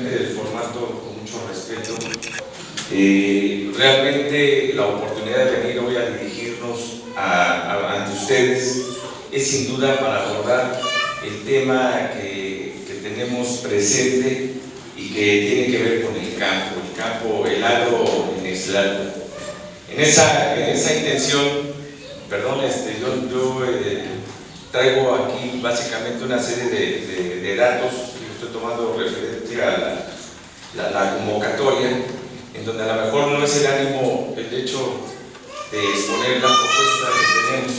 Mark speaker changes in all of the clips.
Speaker 1: depende del formato, con mucho respeto. Realmente la oportunidad de venir hoy a dirigirnos ante ustedes es sin duda para abordar el tema que tenemos presente y que tiene que ver con el campo helado en Nextlalpan. En esa intención, perdón, yo traigo aquí básicamente una serie de datos que estoy tomando referente a la convocatoria, en donde a lo mejor no es el ánimo el hecho de exponer la propuesta que tenemos,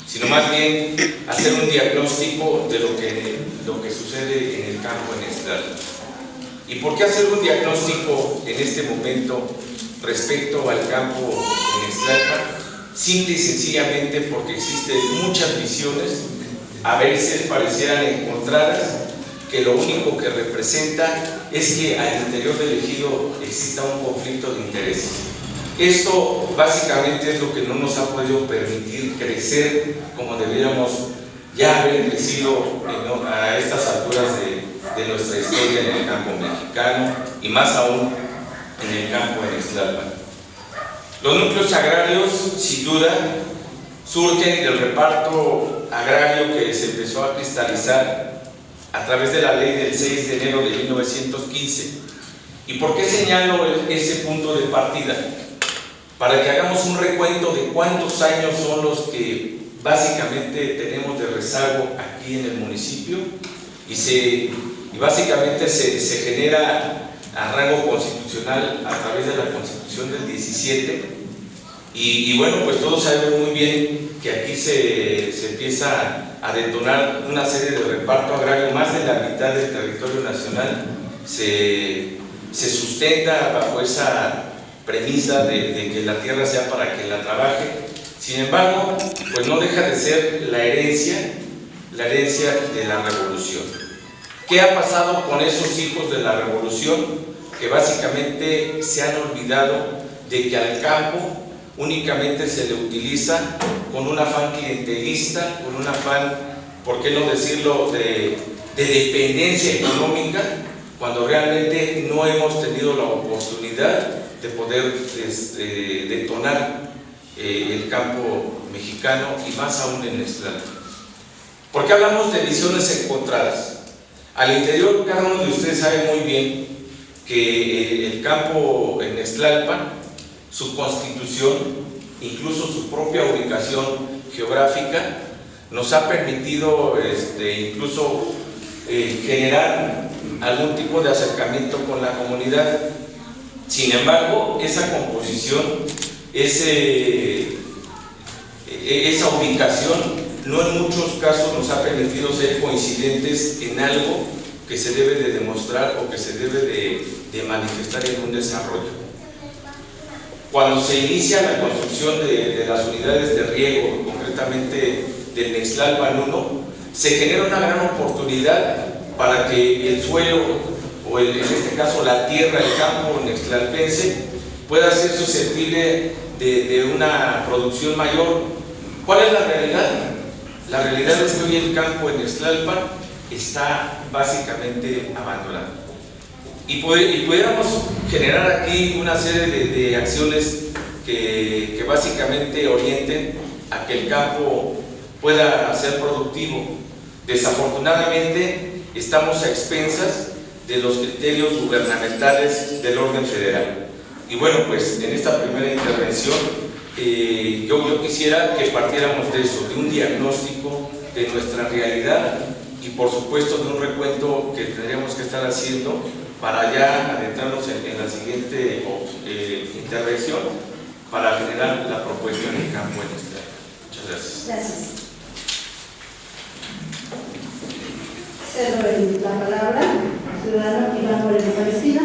Speaker 1: sino más bien hacer un diagnóstico de lo que sucede en el campo en Nextlalpan. ¿Y por qué hacer un diagnóstico en este momento respecto al campo en Nextlalpan? Simple y sencillamente porque existen muchas visiones, a veces parecieran encontradas, que lo único que representa es que al interior del ejido exista un conflicto de intereses. Esto básicamente es lo que no nos ha podido permitir crecer como deberíamos ya haber crecido a estas alturas de nuestra historia en el campo mexicano y más aún en el campo de Nextlalpan. Los núcleos agrarios, sin duda, surgen del reparto agrario que se empezó a cristalizar a través de la ley del 6 de enero de 1915. ¿Y por qué señalo ese punto de partida? Para que hagamos un recuento de cuántos años son los que básicamente tenemos de rezago aquí en el municipio y básicamente se genera a rango constitucional a través de la Constitución del 17 y bueno, pues todos sabemos muy bien que aquí se empieza a detonar una serie de reparto agrario. Más de la mitad del territorio nacional se sustenta bajo esa premisa de que la tierra sea para que la trabaje. Sin embargo, pues no deja de ser la herencia de la revolución. ¿Qué ha pasado con esos hijos de la revolución? Que básicamente se han olvidado de que al campo únicamente se le utiliza con un afán clientelista, con un afán, ¿por qué no decirlo?, de dependencia económica, cuando realmente no hemos tenido la oportunidad de poder detonar el campo mexicano y más aún en Nextlalpan. ¿Por qué hablamos de visiones encontradas? Al interior, cada uno de ustedes sabe muy bien que el campo en Nextlalpan, su constitución, incluso su propia ubicación geográfica, nos ha permitido incluso generar algún tipo de acercamiento con la comunidad. Sin embargo, esa composición, esa ubicación, no en muchos casos nos ha permitido ser coincidentes en algo que se debe de demostrar o que se debe de manifestar en un desarrollo. Cuando se inicia la construcción de las unidades de riego, concretamente del Nextlalpan 1, se genera una gran oportunidad para que el suelo, o en este caso la tierra, el campo nextlalpense, pueda ser susceptible de una producción mayor. ¿Cuál es la realidad? La realidad es que hoy el campo en Nextlalpan está básicamente abandonado. Y pudiéramos generar aquí una serie de acciones que básicamente orienten a que el campo pueda ser productivo. Desafortunadamente, estamos a expensas de los criterios gubernamentales del orden federal. Y bueno, pues en esta primera intervención yo quisiera que partiéramos de eso, de un diagnóstico de nuestra realidad y por supuesto de un recuento que tendríamos que estar haciendo para ya adentrarnos en la siguiente intervención para generar la propuesta en el campo en este año. Muchas gracias.
Speaker 2: Gracias. Cedo la palabra al ciudadano Iván Moreno Palestina.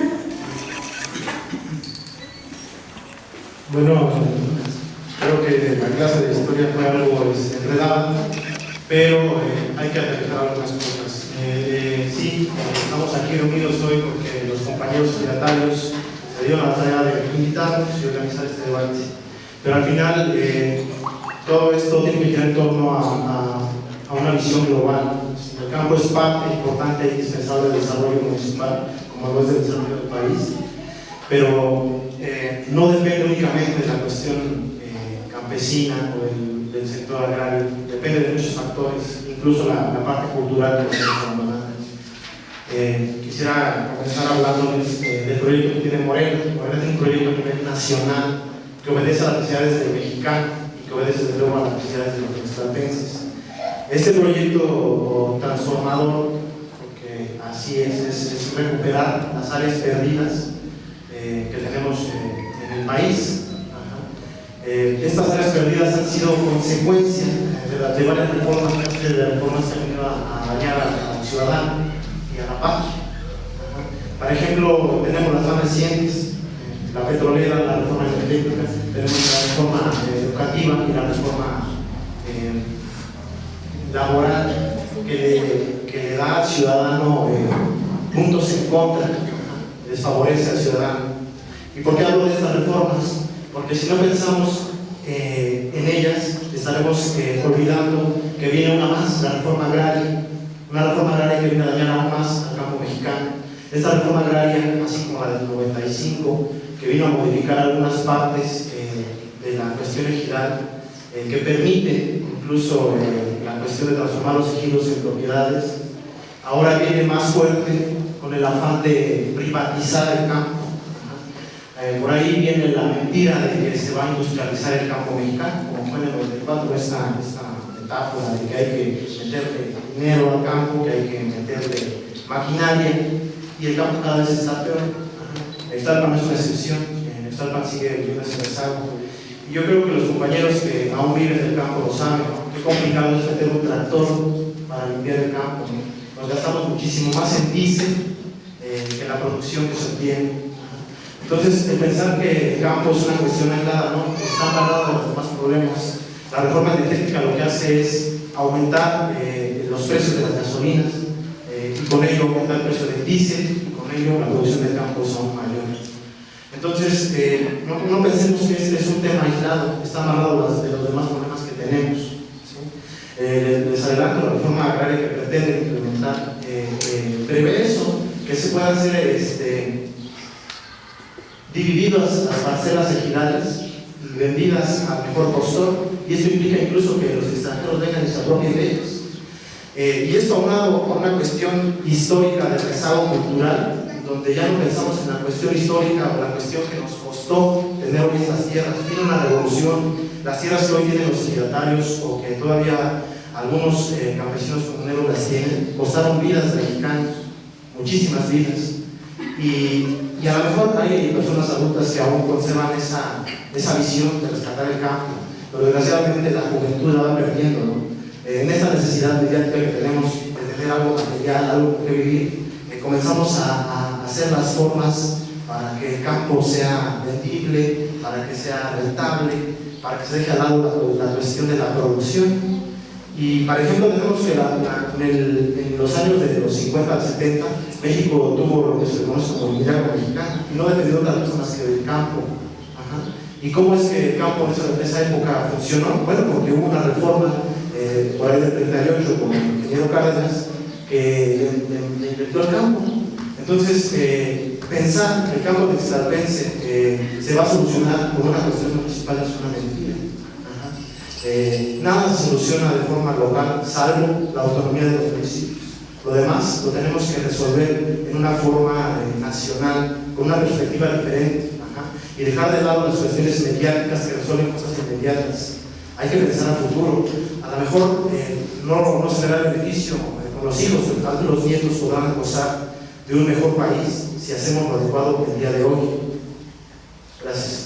Speaker 3: Bueno, creo que la clase de historia fue algo enredada, pero hay que aterrizar algunas cosas. Sí, estamos aquí reunidos hoy porque los compañeros ejidatarios se dieron la tarea de invitarnos y organizar este debate. Pero al final, todo esto tiene que girar en torno a una visión global. El campo es parte importante e indispensable del desarrollo municipal, como como lo es del desarrollo del país, pero no depende únicamente de la cuestión campesina o del sector agrario, depende de muchos factores, incluso la parte cultural que tenemos abandonada. Quisiera comenzar hablándoles del proyecto que tiene Morena. Morena tiene un proyecto a nivel nacional que obedece a las necesidades del mexicano y que obedece desde luego a las necesidades de los tlaxcaltenses. Este proyecto transformador, porque así es recuperar las áreas perdidas que tenemos en el país. Estas áreas perdidas han sido consecuencia de varias reformas que han venido a dañar al ciudadano y a la patria. Por ejemplo, tenemos las más recientes, la petrolera, la reforma energética, tenemos la reforma educativa y la reforma laboral que le da al ciudadano puntos en contra, desfavorece al ciudadano. ¿Y por qué hablo de estas reformas? Porque si no pensamos en ellas, estaremos olvidando que viene una más, la reforma agraria, una reforma agraria que viene a dañar aún más al campo mexicano. Esta reforma agraria, así como la del 95, que vino a modificar algunas partes de la cuestión ejidal, que permite incluso la cuestión de transformar los ejidos en propiedades, ahora viene más fuerte con el afán de privatizar el campo. Por ahí viene la mentira de que se va a industrializar el campo mexicano, como fue en el 94, esta metáfora de que hay que meterle dinero al campo, que hay que meterle maquinaria, y el campo cada vez está peor. Nextalpan es una excepción, Nextalpan sigue viviendo ese rezago. Y yo creo que los compañeros que aún viven en el campo lo saben, ¿no? Qué complicado es meter un tractor para limpiar el campo, ¿no? Nos gastamos muchísimo más en diésel que la producción que se obtiene. Entonces, el pensar que el campo es una cuestión aislada, ¿no? Está amarrado de los demás problemas. La reforma energética lo que hace es aumentar los precios de las gasolinas y con ello aumentar el precio del diésel, y con ello la producción del campo es aún mayor. Entonces, no pensemos que este es un tema aislado, está amarrado de los demás problemas que tenemos. ¿Sí? Les adelanto, la reforma agraria que pretende implementar prevé eso, que se puedan hacer divididas las parcelas ejidales y vendidas al mejor postor, y esto implica incluso que los extranjeros vengan y se apropien de ellos. Y esto aunado a una cuestión histórica de rezago cultural, donde ya no pensamos en la cuestión histórica o la cuestión que nos costó tener hoy estas tierras. Tiene una revolución, las tierras que hoy tienen los ejidatarios o que todavía algunos campesinos comuneros las tienen, costaron vidas de mexicanos, muchísimas vidas. Y a lo mejor hay personas adultas que aún conservan esa visión de rescatar el campo, pero desgraciadamente la juventud la va perdiendo, ¿no? En esta necesidad mediática que tenemos de tener algo material, algo que vivir, comenzamos a hacer las formas para que el campo sea vendible, para que sea rentable, para que se deje al lado la cuestión de la producción. Y, por ejemplo, tenemos que en los años de los 50 al 70, México tuvo lo que se conoce como el milagro mexicano, y no dependió de otras cosas más que del campo. ¿Y cómo es que el campo en esa época funcionó? Bueno, porque hubo una reforma por ahí del 38 con el ingeniero Cárdenas que le inventó el campo. Entonces, pensar que el campo tlaxcaltense se va a solucionar por una cuestión municipal es una mentira. Nada se soluciona de forma local, salvo la autonomía de los municipios. Lo demás lo tenemos que resolver en una forma nacional, con una perspectiva diferente, y dejar de lado las cuestiones mediáticas que resuelven cosas inmediatas. Hay que pensar al futuro. A lo mejor no será el beneficio con los hijos, pero tal vez los nietos podrán gozar de un mejor país si hacemos lo adecuado el día de hoy. Gracias.